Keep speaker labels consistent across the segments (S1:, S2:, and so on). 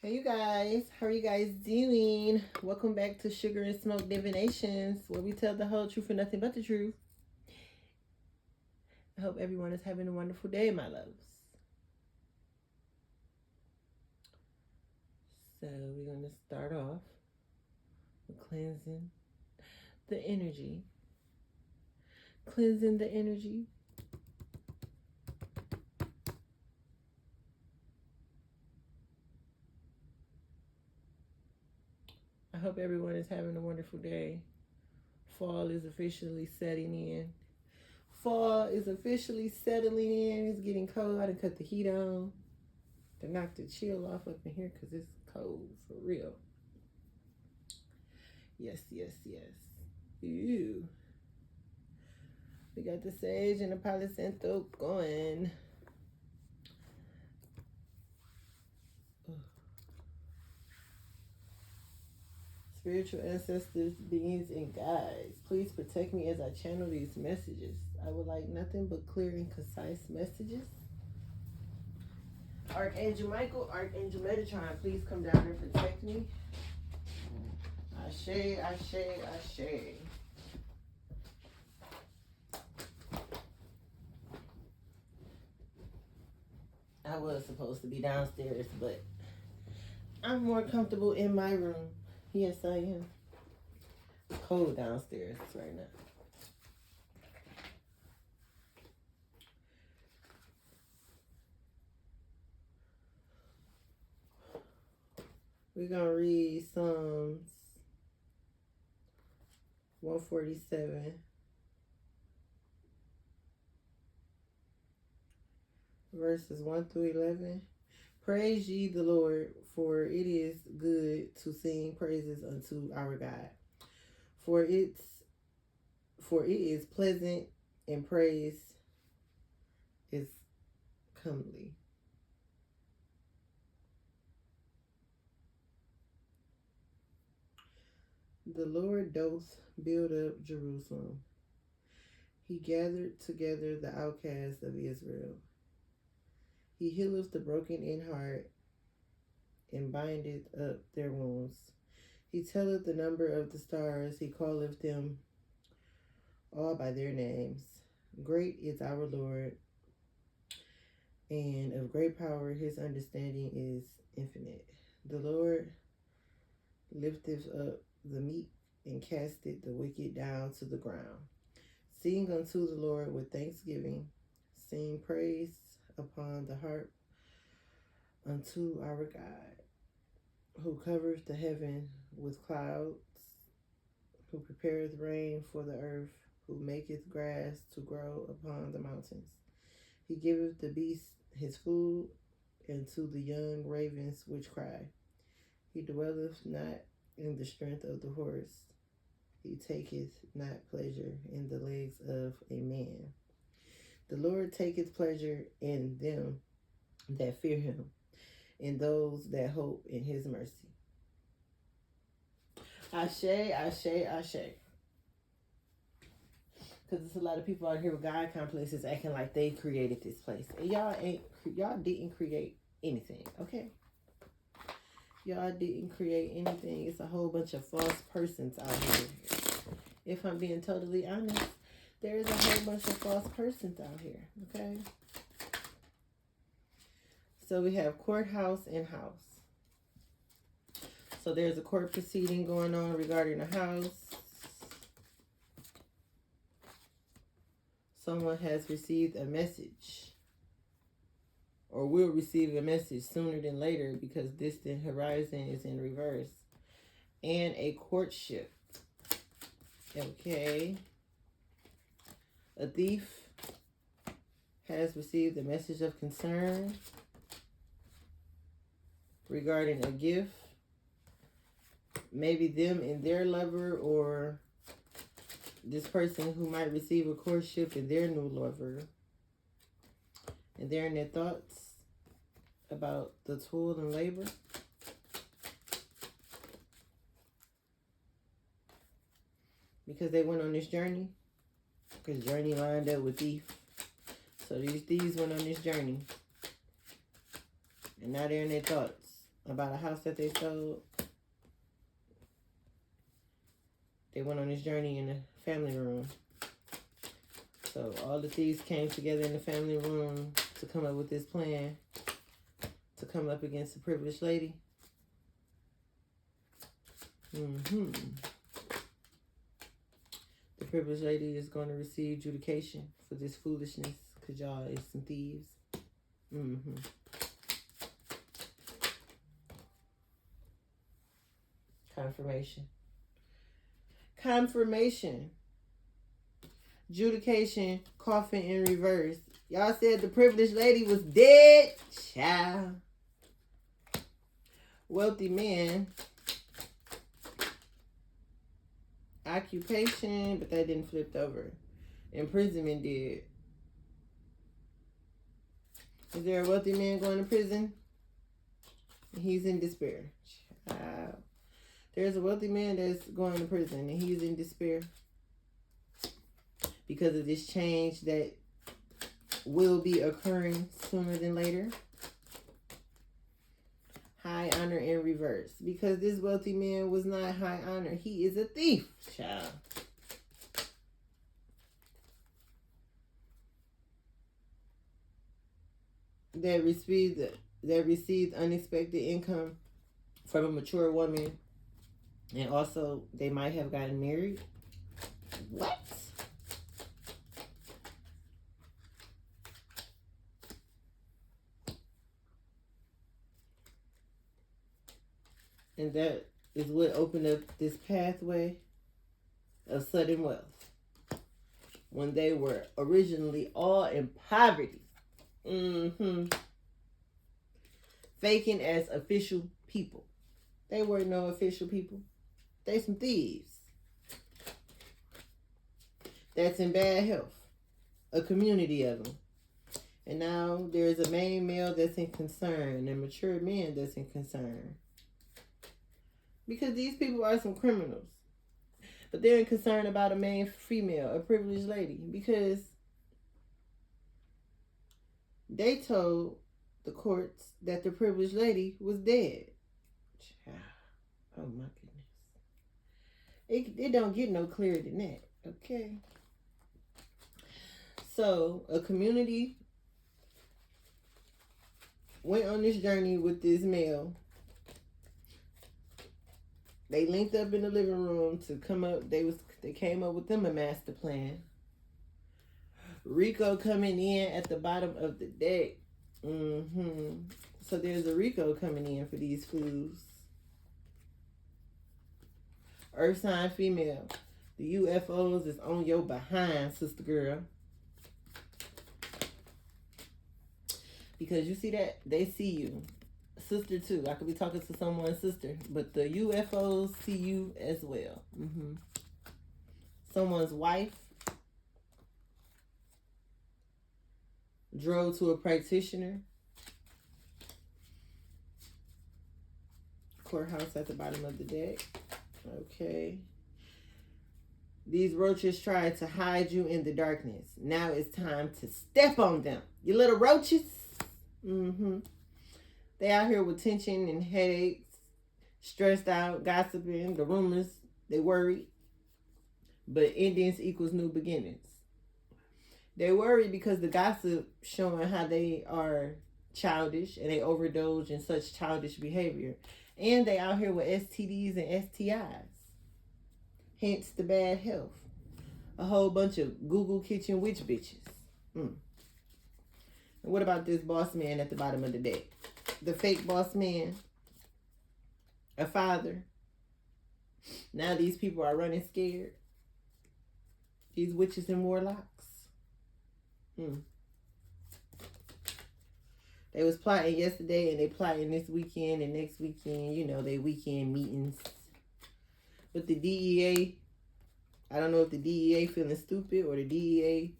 S1: Hey you guys, how are you guys doing? Welcome back to Sugar and Smoke Divinations, where we tell the whole truth and nothing but the truth. I hope everyone is having a wonderful day, my loves. So we're going to start off with cleansing the energy. Cleansing the energy. I hope everyone is having a wonderful day. Fall is officially setting in. Fall is officially settling in. It's getting cold. I done cut the heat on to knock the chill off up in here because it's cold for real. Yes. Ew. We got the sage and the Palo Santo going. Spiritual ancestors, beings, and guides, please protect me as I channel these messages. I would like nothing but clear and concise messages. Archangel Michael, Archangel Metatron, please come down and protect me. Ashe, ashe, ashe. I was supposed to be downstairs, but I'm more comfortable in my room. Yes, I am. It's cold downstairs right now. We're going to read Psalms 147, verses 1 through 11. Praise ye the Lord, for it is good to sing praises unto our God. For it is pleasant, and praise is comely. The Lord doth build up Jerusalem. He gathered together the outcasts of Israel. He healeth the broken in heart, and bindeth up their wounds. He telleth the number of the stars, he calleth them all by their names. Great is our Lord, and of great power his understanding is infinite. The Lord lifteth up the meek, and casteth the wicked down to the ground. Sing unto the Lord with thanksgiving. Sing praise upon the harp unto our God, who covereth the heaven with clouds, who prepareth rain for the earth, who maketh grass to grow upon the mountains. He giveth the beast his food, and to the young ravens which cry. He dwelleth not in the strength of the horse. He taketh not pleasure in the legs of a man. The Lord taketh pleasure in them that fear him, in those that hope in his mercy. Ashe, ashe, ashe. Because there's a lot of people out here with God complexes acting like they created this place. And y'all didn't create anything, okay? Y'all didn't create anything. It's a whole bunch of false persons out here. If I'm being totally honest, there is a whole bunch of false persons out here, okay? So we have courthouse and house. So there's a court proceeding going on regarding a house. Someone has received a message, or will receive a message sooner than later, because distant horizon is in reverse. And a courtship. Okay. A thief has received a message of concern regarding a gift. Maybe them and their lover, or this person who might receive a courtship and their new lover. And they're in their thoughts about the toil and labor. Because they went on this journey. Because journey lined up with thief. So these thieves went on this journey. And now they're in their thoughts. about a house that they sold. They went on this journey in the family room. So all the thieves came together in the family room to come up with this plan to come up against the privileged lady. The privileged lady is going to receive judication for this foolishness because y'all is some thieves. Confirmation. Confirmation. Judication, coffin in reverse. Y'all said the privileged lady was dead. Child. Wealthy man. Occupation, but that didn't flip over. Imprisonment did. Is there a wealthy man going to prison? He's in despair. Child. There's a wealthy man that's going to prison and he's in despair because of this change that will be occurring sooner than later. High honor in reverse. Because this wealthy man was not high honor. He is a thief, child. That received unexpected income from a mature woman. And also, they might have gotten married. What? And that is what opened up this pathway of sudden wealth. When they were originally all in poverty. Faking as official people. They were no official people. They some thieves. That's in bad health. A community of them. And now there's a main male that's in concern. A mature man that's in concern. Because these people are some criminals. But they're in concern about a main female, a privileged lady. Because they told the courts that the privileged lady was dead. Oh my goodness. It don't get no clearer than that. Okay. So a community went on this journey with this male. They linked up in the living room to come up. They came up with them a master plan. Rico coming in at the bottom of the deck. So there's a Rico coming in for these fools. Earth sign female. The UFOs is on your behind, sister girl. Because you see that? They see you. Sister too. I could be talking to someone's sister. But the UFOs see you as well. Someone's wife drove to a practitioner. Courthouse at the bottom of the deck. Okay. These roaches tried to hide you in the darkness. Now it's time to step on them. You little roaches. They out here with tension and headaches, stressed out, gossiping, the rumors, they worried. But endings equals new beginnings. They worry because the gossip showing how they are childish and they overindulge in such childish behavior. And they out here with STDs and STIs. Hence the bad health. A whole bunch of Google kitchen witch bitches. And what about this boss man at the bottom of the deck? The fake boss man. A father. Now these people are running scared. These witches and warlocks. They was plotting yesterday and they plotting this weekend and next weekend. You know, they weekend meetings. But the DEA, I don't know if the DEA feeling stupid or the DEA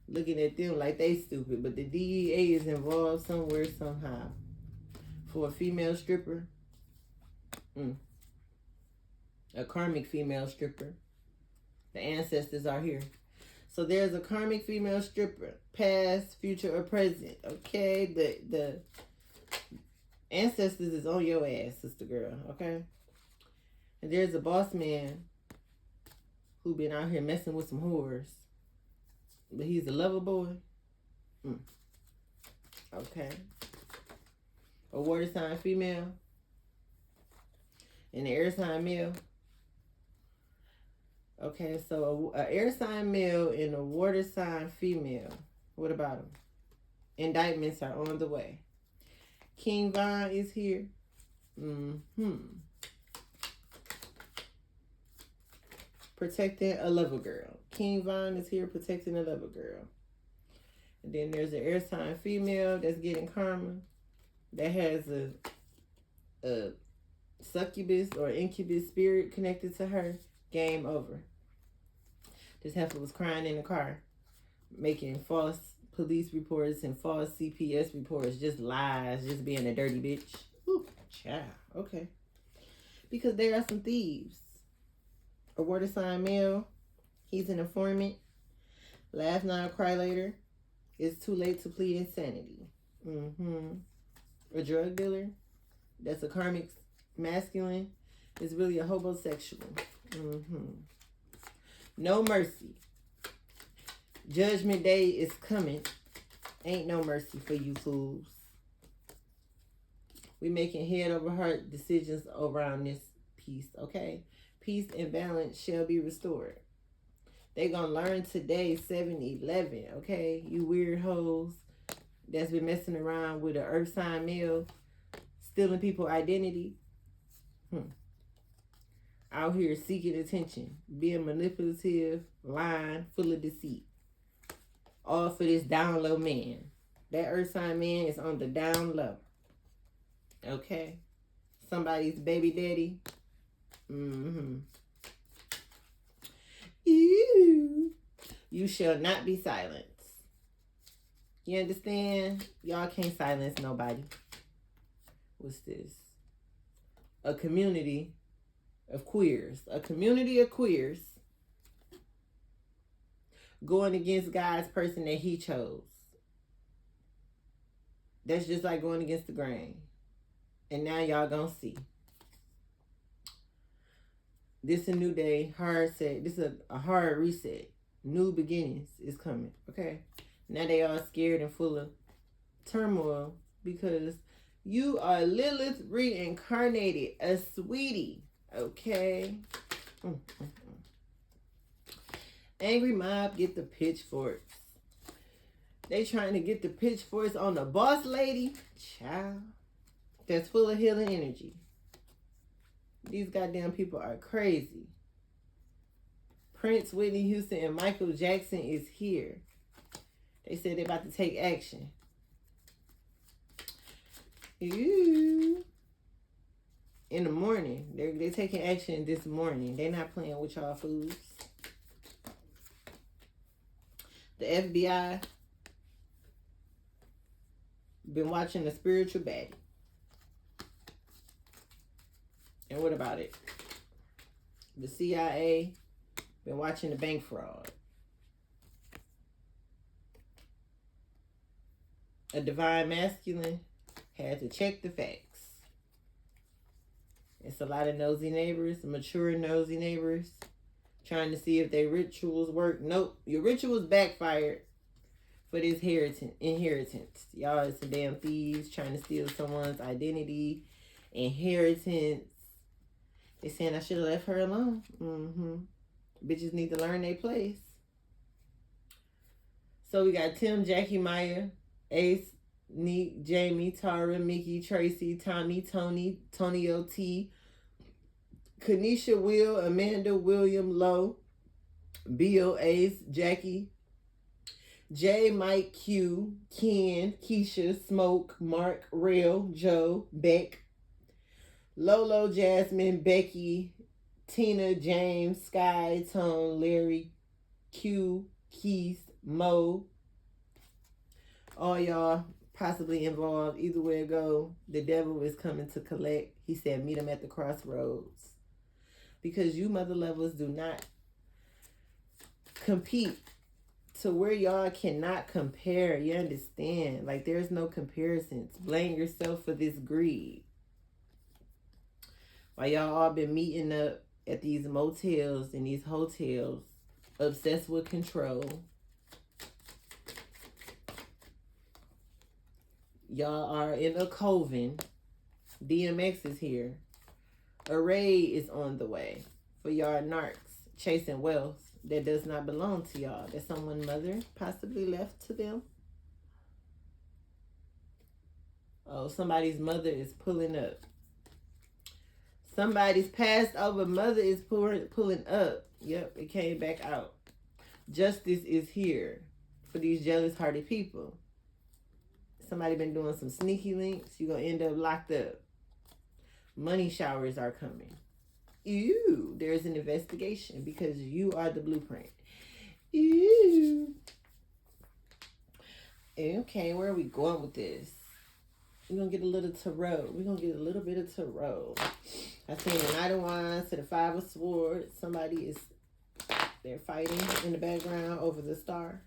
S1: looking at them like they stupid. But the DEA is involved somewhere, somehow. For a female stripper. A karmic female stripper. The ancestors are here. So there's a karmic female stripper. Past, future, or present. Okay? Ancestors is on your ass, sister girl, okay? And there's a boss man who been out here messing with some whores. But he's a lover boy. Okay. A water sign female. And an air sign male. Okay, so a air sign male and a water sign female. What about them? Indictments are on the way. King Von is here. Protecting a lover girl. King Von is here protecting a lover girl. And then there's an air sign female that's getting karma. That has a succubus or incubus spirit connected to her. Game over. This heifer was crying in the car, making false police reports and false CPS reports, just lies, just being a dirty bitch. Ooh, child. Okay. Because there are some thieves. A water sign male, he's an informant. Laugh now, cry later. It's too late to plead insanity. A drug dealer, that's a karmic masculine, is really a homosexual. No mercy. Judgment day is coming. Ain't no mercy for you fools. We making head over heart decisions around this piece, okay? Peace and balance shall be restored. They gonna learn today, 7-11, okay? You weird hoes that's been messing around with an earth sign male, stealing people's identity. Out here seeking attention, being manipulative, lying, full of deceit. All for this down low man. That earth sign man is on the down low. Okay? Somebody's baby daddy. You shall not be silenced. You understand? Y'all can't silence nobody. What's this? A community of queers. A community of queers going against God's person that he chose. That's just like going against the grain. And now y'all gonna see. This is a new day, hard set. This is a hard reset. New beginnings is coming, okay? Now they all scared and full of turmoil because you are Lilith reincarnated, a sweetie, okay? Angry mob get the pitchforks. They trying to get the pitchforks on the boss lady, child, that's full of healing energy. These goddamn people are crazy. Prince, Whitney Houston, and Michael Jackson is here. They said they're about to take action. Ooh. In the morning. They're taking action this morning. They're not playing with y'all fools. The FBI been watching the spiritual baddie. And what about it? The CIA been watching the bank fraud. A divine masculine had to check the facts. It's a lot of nosy neighbors, mature nosy neighbors, trying to see if their rituals work. Nope, your rituals backfired for this inheritance. Y'all is some damn thieves trying to steal someone's identity, inheritance. They saying I should have left her alone. Bitches need to learn their place. So we got Tim, Jackie, Maya, Ace, Neek, Jamie, Tara, Mickey, Tracy, Tommy, Tony, Tony O.T., Kanisha, Will, Amanda, William, Lowe, Bill, Ace, Jackie, J, Mike, Q, Ken, Keisha, Smoke, Mark, Rail, Joe, Beck, Lolo, Jasmine, Becky, Tina, James, Sky, Tone, Larry, Q, Keith, Mo. All y'all possibly involved. Either way it go, the devil is coming to collect. He said meet him at the crossroads. Because you mother lovers do not compete to where y'all cannot compare. You understand? Like, there's no comparisons. Blame yourself for this greed. While y'all all been meeting up at these motels and these hotels, obsessed with control. Y'all are in a coven. DMX is here. A raid is on the way for y'all narcs chasing wealth that does not belong to y'all, that someone's mother possibly left to them. Oh, somebody's mother is pulling up. Somebody's passed over mother is pulling up. Yep, it came back out. Justice is here for these jealous-hearted people. Somebody been doing some sneaky links. You're going to end up locked up. Money showers are coming. Ew, there's an investigation because you are the blueprint. Ew. Okay, where are we going with this? We're going to get a little tarot. We're going to get a little bit of tarot. I seen the Knight of Wands to the Five of Swords. Somebody is, they're fighting in the background over the star.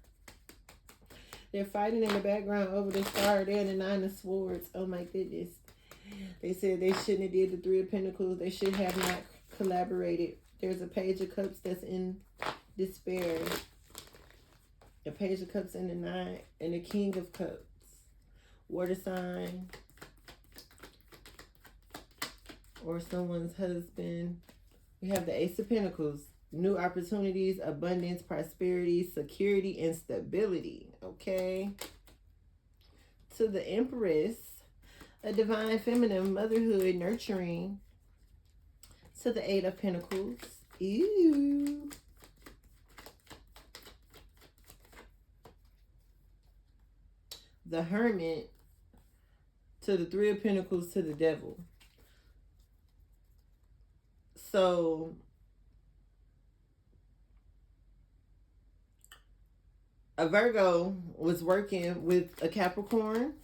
S1: They're fighting in the background over the star. They're in the Nine of Swords. Oh my goodness. They said they shouldn't have did the Three of Pentacles. They should have not collaborated. There's a Page of Cups that's in despair. A Page of Cups in the Nine. And a King of Cups. Water sign. Or someone's husband. We have the Ace of Pentacles. New opportunities, abundance, prosperity, security, and stability. Okay. To the Empress. A divine feminine, motherhood, nurturing. To the Eight of Pentacles. Ew. The Hermit. To the Three of Pentacles, to the Devil. So, a Virgo was working with a Capricorn.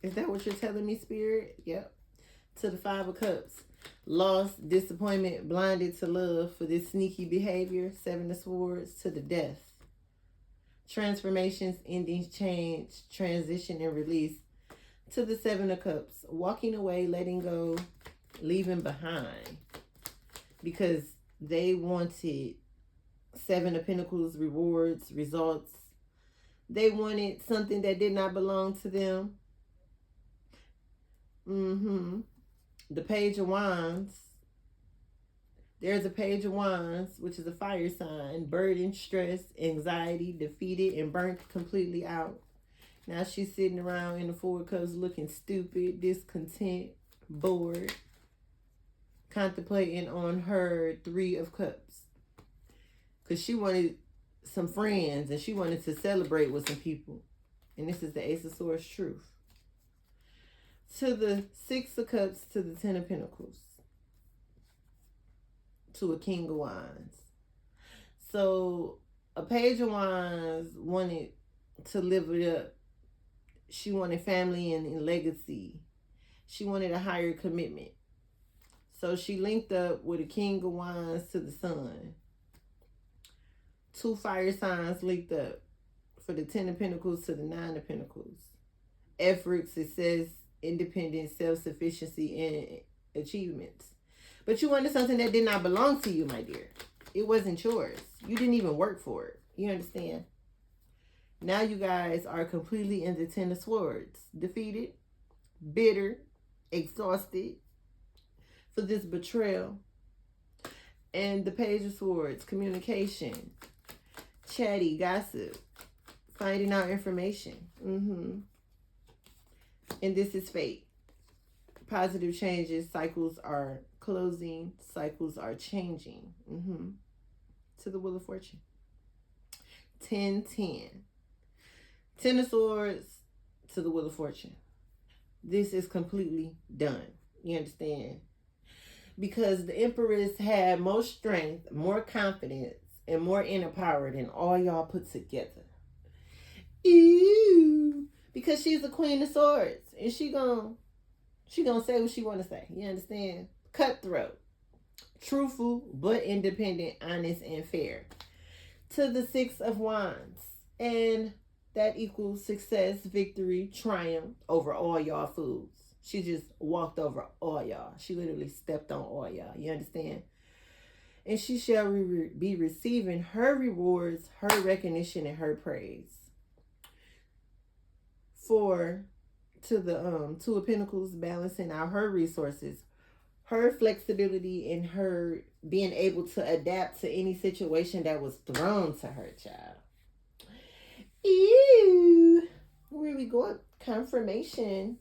S1: Is that what you're telling me, Spirit? Yep. To the Five of Cups. Loss, disappointment, blinded to love for this sneaky behavior. Seven of Swords to the Death. Transformations, endings, change, transition, and release. To the Seven of Cups. Walking away, letting go, leaving behind. Because they wanted Seven of Pentacles, rewards, results. They wanted something that did not belong to them. The Page of Wands. There's a Page of Wands, which is a fire sign. Burden, stress, anxiety, defeated, and burnt completely out. Now she's sitting around in the Four of Cups looking stupid, discontent, bored. Contemplating on her Three of Cups. Because she wanted some friends and she wanted to celebrate with some people. And this is the Ace of Swords truth. To the Six of Cups, to the Ten of Pentacles. To a King of Wands. So, a Page of Wands wanted to live it up. She wanted family and legacy. She wanted a higher commitment. So, she linked up with a King of Wands to the Sun. Two fire signs linked up for the Ten of Pentacles to the Nine of Pentacles. Efforts, it says, independence, self-sufficiency, and achievements. But you wanted something that did not belong to you, my dear. It wasn't yours. You didn't even work for it. You understand? Now you guys are completely in the Ten of Swords. Defeated, bitter, exhausted for this betrayal. And the Page of Swords, communication, chatty, gossip, finding out information. And this is fate. Positive changes, cycles are closing, cycles are changing. To the Wheel of Fortune. 10-10. Ten of Swords to the Wheel of Fortune. This is completely done. You understand? Because the Empress had more strength, more confidence, and more inner power than all y'all put together. Ew. Because she's the Queen of Swords. And she gonna say what she wanna say. You understand? Cutthroat. Truthful, but independent, honest, and fair. To the Six of Wands. And that equals success, victory, triumph over all y'all foods. She just walked over all y'all. She literally stepped on all y'all. You understand? And she shall be receiving her rewards, her recognition, and her praise. For to the Two of Pentacles, balancing out her resources, her flexibility, and her being able to adapt to any situation that was thrown to her, child. Ew. Where we going? Confirmation.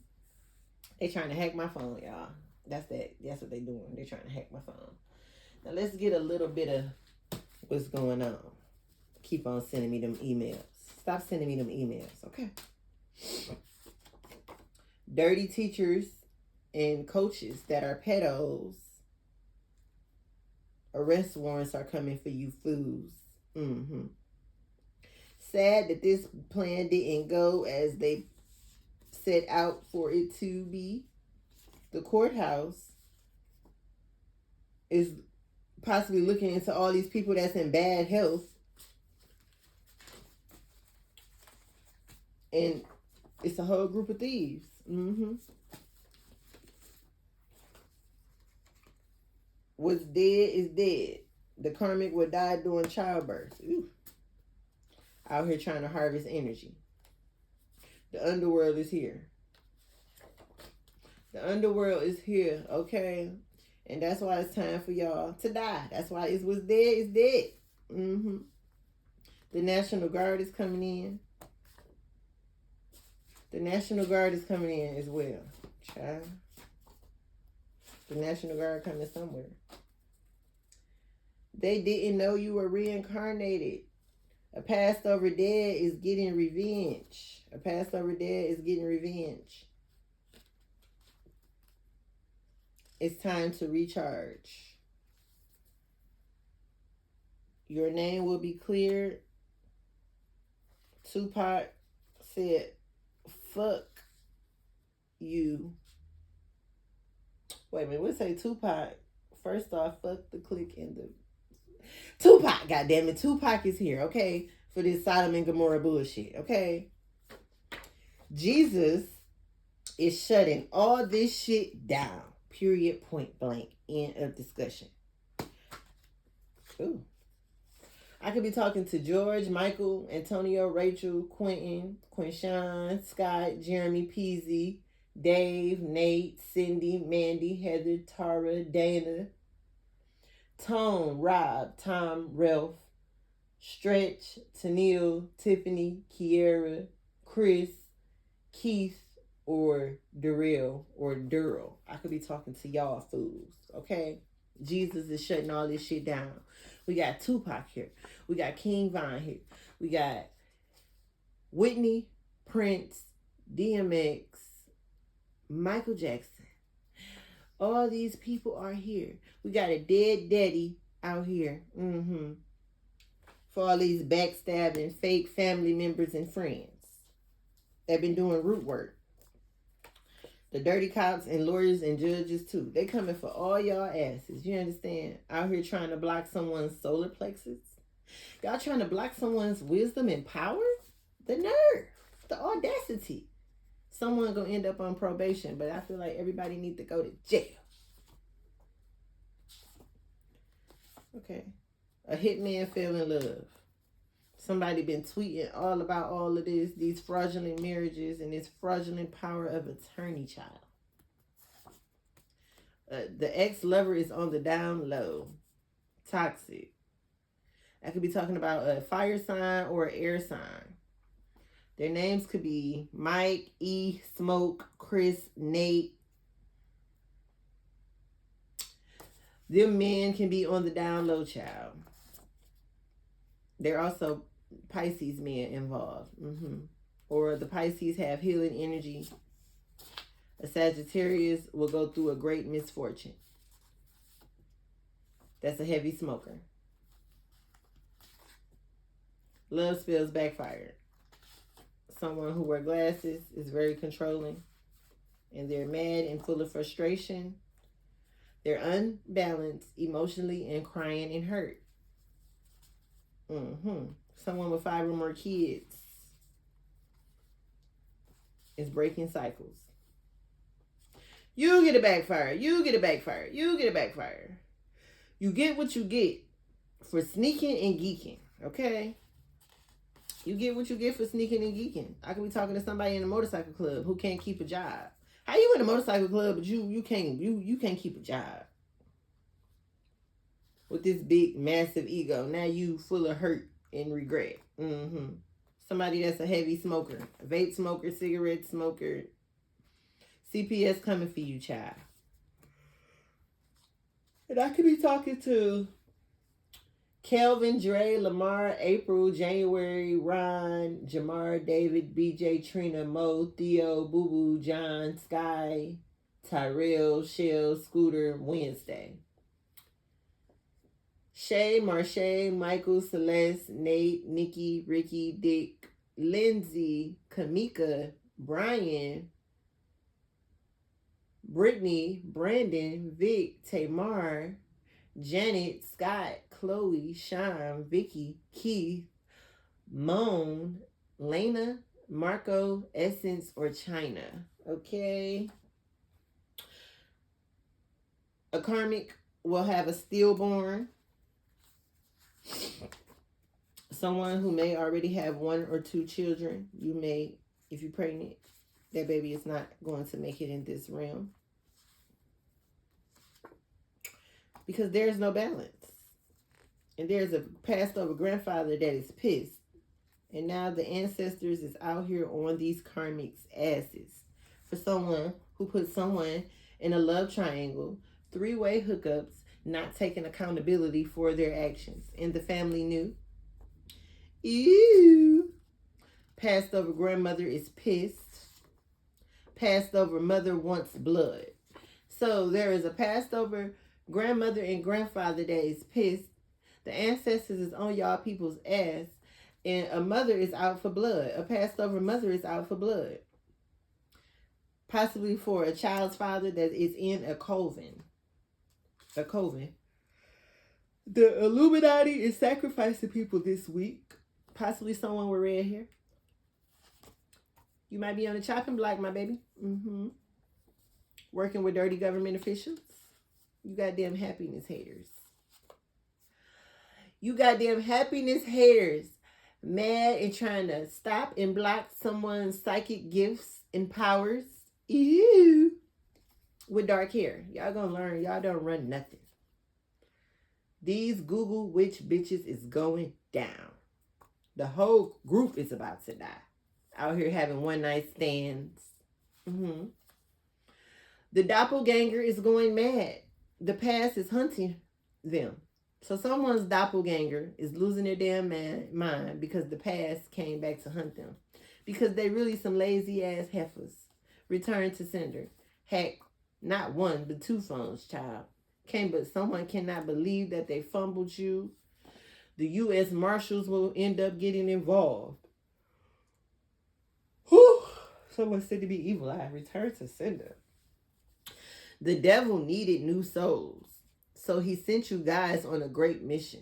S1: They trying to hack my phone, y'all. That's what they doing. They're trying to hack my phone. Now let's get a little bit of what's going on. Keep on sending me them emails. Stop sending me them emails, okay? Dirty teachers and coaches that are pedos. Arrest warrants are coming for you fools. Sad that this plan didn't go as they set out for it to be. The courthouse is possibly looking into all these people that's in bad health. And it's a whole group of thieves. What's dead is dead. The karmic will die during childbirth. Ooh. Out here trying to harvest energy. The underworld is here. The underworld is here, okay? And that's why it's time for y'all to die. That's why it's what's dead is dead. The National Guard is coming in. The National Guard is coming in as well. Child. The National Guard coming somewhere. They didn't know you were reincarnated. A passed over dead is getting revenge. A passed over dead is getting revenge. It's time to recharge. Your name will be cleared. Tupac said, fuck you. Wait a minute, we'll say Tupac. First off, fuck the clique and the... Tupac, goddammit. Tupac is here, okay? For this Sodom and Gomorrah bullshit, okay? Jesus is shutting all this shit down. Period, point blank. End of discussion. Ooh. I could be talking to George, Michael, Antonio, Rachel, Quentin, Quinshawn, Scott, Jeremy, Peasy, Dave, Nate, Cindy, Mandy, Heather, Tara, Dana, Tone, Rob, Tom, Ralph, Stretch, Tennille, Tiffany, Kiera, Chris, Keith, or Durrell, or Durrell. I could be talking to y'all fools, okay? Jesus is shutting all this shit down. We got Tupac here. We got King Von here. We got Whitney, Prince, DMX, Michael Jackson. All these people are here. We got a dead daddy out here. For all these backstabbing fake family members and friends. They've been doing root work. The dirty cops and lawyers and judges too. They coming for all y'all asses. You understand? Out here trying to block someone's solar plexus. Y'all trying to block someone's wisdom and power? The nerve. The audacity. Someone gonna end up on probation, but I feel like everybody need to go to jail. Okay. A hitman fell in love. Somebody been tweeting all about all of this, these fraudulent marriages and this fraudulent power of attorney, child. The ex-lover is on the down low. Toxic. I could be talking about a fire sign or an air sign. Their names could be Mike, E, Smoke, Chris, Nate. Them men can be on the down low, child. They're also Pisces men involved. Or the Pisces have healing energy. A Sagittarius will go through a great misfortune. That's a heavy smoker. Love spells backfired. Someone who wears glasses is very controlling. And they're mad and full of frustration. They're unbalanced emotionally and crying and hurt. Someone with 5 or more kids is breaking cycles. You get a backfire. You get a backfire. You get a backfire. You get what you get for sneaking and geeking. Okay? You get what you get for sneaking and geeking. I could be talking to somebody in a motorcycle club who can't keep a job. How you in a motorcycle club but you can't keep a job? With this big massive ego. Now you full of hurt and regret. Somebody that's a heavy smoker, a vape smoker, cigarette smoker. CPS coming for you, child. And I could be talking to Kelvin, Dre, Lamar, April, January, Ron, Jamar, David, BJ, Trina, Mo, Theo, Boo Boo, John, Sky, Tyrell, Shell, Scooter, Wednesday. Shay, Marche, Michael, Celeste, Nate, Nikki, Ricky, Dick, Lindsay, Kamika, Brian, Brittany, Brandon, Vic, Tamar, Janet, Scott, Chloe, Sean, Vicky, Keith, Moan, Lena, Marco, Essence, or China. Okay. A karmic will have a stillborn. Someone who may already have 1 or 2 children. You may, if you're pregnant, that baby is not going to make it in this realm. Because there's no balance. And there's a passed over grandfather that is pissed. And now the ancestors is out here on these karmics' asses. For someone who put someone in a love triangle, 3-way hookups, not taking accountability for their actions. And the family knew. Ew. Passed over grandmother is pissed. Passed over mother wants blood. So there is a passed over grandmother and grandfather that is pissed. The ancestors is on y'all people's ass. And a mother is out for blood. A passed over mother is out for blood. Possibly for a child's father that is in a coven. A coven. The Illuminati is sacrificing people this week. Possibly someone with red hair. You might be on the chopping block, my baby. Working with dirty government officials. You goddamn happiness haters. You goddamn happiness haters. Mad and trying to stop and block someone's psychic gifts and powers. Ew. With dark hair. Y'all gonna learn. Y'all don't run nothing. These Google witch bitches is going down. The whole group is about to die. Out here having one night stands. The doppelganger is going mad. The past is hunting them. So someone's doppelganger is losing their damn mind because the past came back to hunt them. Because they really some lazy ass heifers. Return to sender. Heck, not 1, but 2 phones, child. But someone cannot believe that they fumbled you. The U.S. Marshals will end up getting involved. Whew. Someone said to be evil eye. Return to sender. The devil needed new souls. So he sent you guys on a great mission.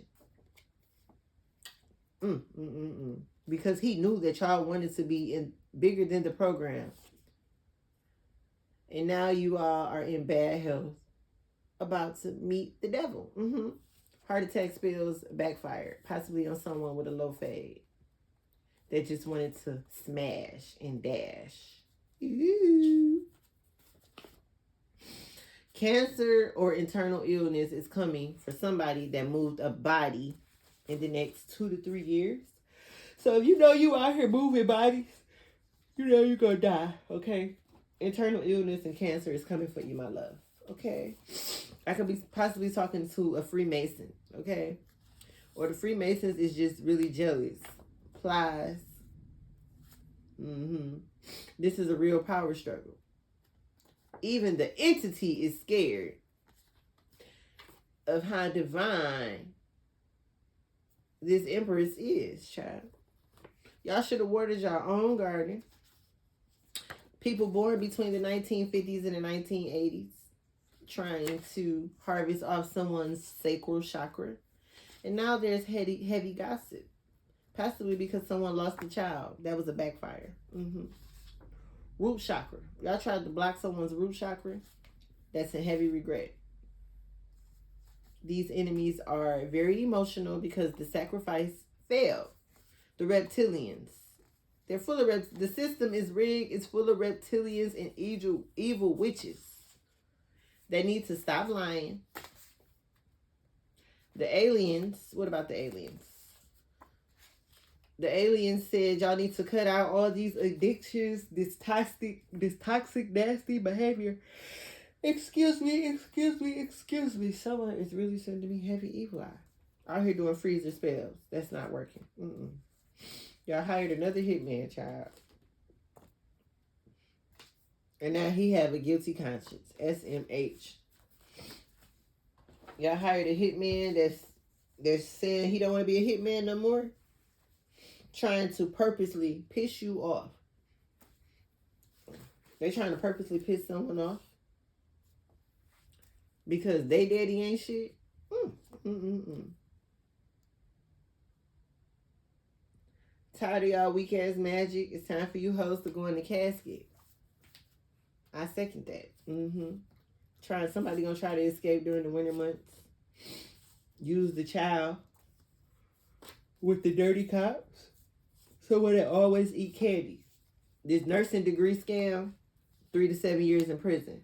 S1: Because he knew that y'all wanted to be bigger than the program. And now you all are in bad health. About to meet the devil. Heart attack spills backfired. Possibly on someone with a low fade. That just wanted to smash and dash. Ooh. Cancer or internal illness is coming for somebody that moved a body in the next 2 to 3 years. So if you know you out here moving bodies, you know you're going to die, okay? Internal illness and cancer is coming for you, my love, okay? I could be possibly talking to a Freemason, okay? Or the Freemasons is just really jealous. Plies. This is a real power struggle. Even the entity is scared of how divine this empress is, child. Y'all should have watered your own garden. People born between the 1950s and the 1980s trying to harvest off someone's sacral chakra. And now there's heavy gossip. Possibly because someone lost a child. That was a backfire. Root chakra. Y'all tried to block someone's root chakra? That's a heavy regret. These enemies are very emotional because the sacrifice failed. The reptilians. They're full of the system is rigged. It's full of reptilians and evil witches. They need to stop lying. The aliens. What about the aliens? The aliens said y'all need to cut out all these addictions, this toxic, nasty behavior. Excuse me. Someone is really sending me heavy evil eye. Out here doing freezer spells. That's not working. Y'all hired another hitman, child. And now he have a guilty conscience. SMH. Y'all hired a hitman that's saying he don't want to be a hitman no more. Trying to purposely piss you off. They trying to purposely piss someone off because they daddy ain't shit. Tired of y'all weak ass magic. It's time for you hoes to go in the casket. I second that. Somebody gonna try to escape during the winter months. Use the child with the dirty cops. Someone that always eat candy. This nursing degree scam, 3 to 7 years in prison,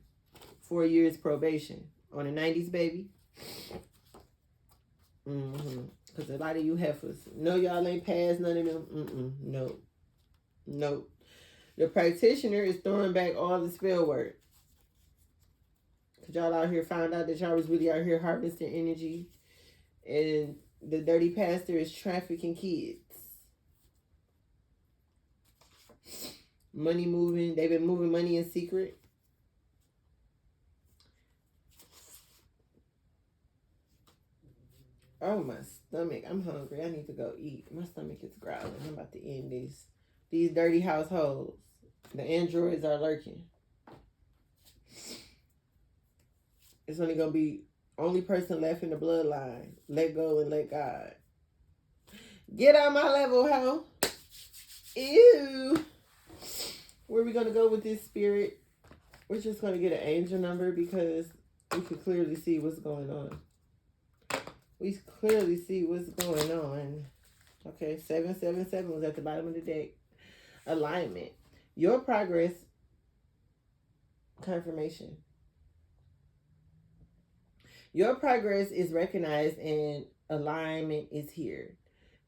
S1: 4 years probation on the 90s, baby. Because a lot of you heifers, no, y'all ain't passed none of them. No. The practitioner is throwing back all the spell work. Because y'all out here found out that y'all was really out here harvesting energy. And the dirty pastor is trafficking kids. Money moving. They've been moving money in secret. Oh, my stomach. I'm hungry. I need to go eat. My stomach is growling. I'm about to end these dirty households. The androids are lurking. It's only going to be only person left in the bloodline. Let go and let God. Get on my level, ho. Ew. Where are we going to go with this spirit? We're just going to get an angel number because we can clearly see what's going on. We clearly see what's going on. Okay, 777 was at the bottom of the deck. Alignment. Your progress. Confirmation. Your progress is recognized and alignment is here.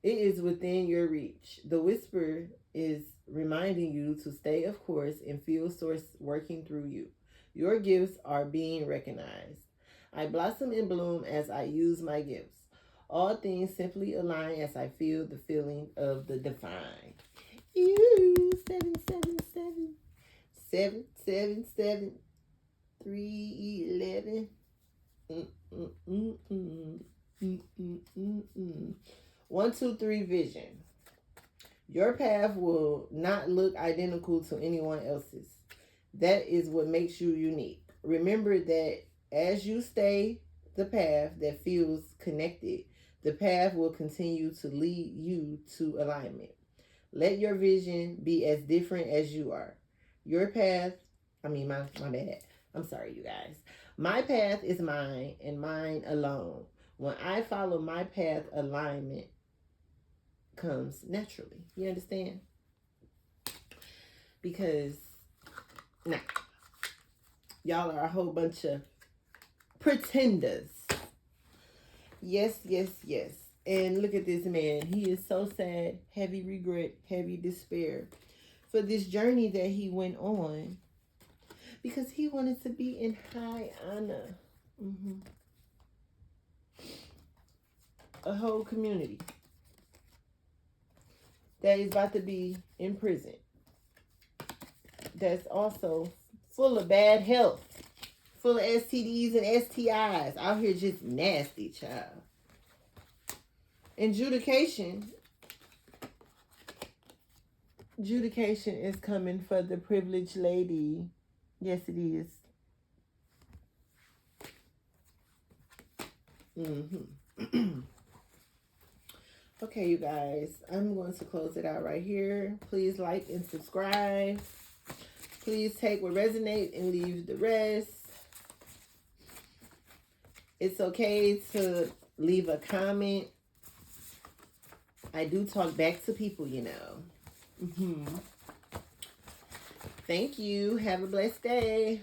S1: It is within your reach. The whisper is reminding you to stay of course and feel source working through you. Your gifts are being recognized. I blossom and bloom as I use my gifts. All things simply align as I feel the feeling of the divine. Ew, 777. 777. 311. 1, 2, 3 vision. Your path will not look identical to anyone else's. That is what makes you unique. Remember that as you stay the path that feels connected, the path will continue to lead you to alignment. Let your vision be as different as you are. Your path, my bad. I'm sorry, you guys. My path is mine and mine alone. When I follow my path, alignment comes naturally. You understand? Because now, y'all are a whole bunch of pretenders. Yes. And look at this man. He is so sad, heavy regret, heavy despair for this journey that he went on because he wanted to be in high honor. A whole community that is about to be in prison. That's also full of bad health. Full of STDs and STIs. Out here just nasty, child. And Judication. Judication is coming for the privileged lady. Yes, it is. Okay, you guys, I'm going to close it out right here. Please like and subscribe. Please take what resonates and leave the rest. It's okay to leave a comment. I do talk back to people, you know. Thank you. Have a blessed day.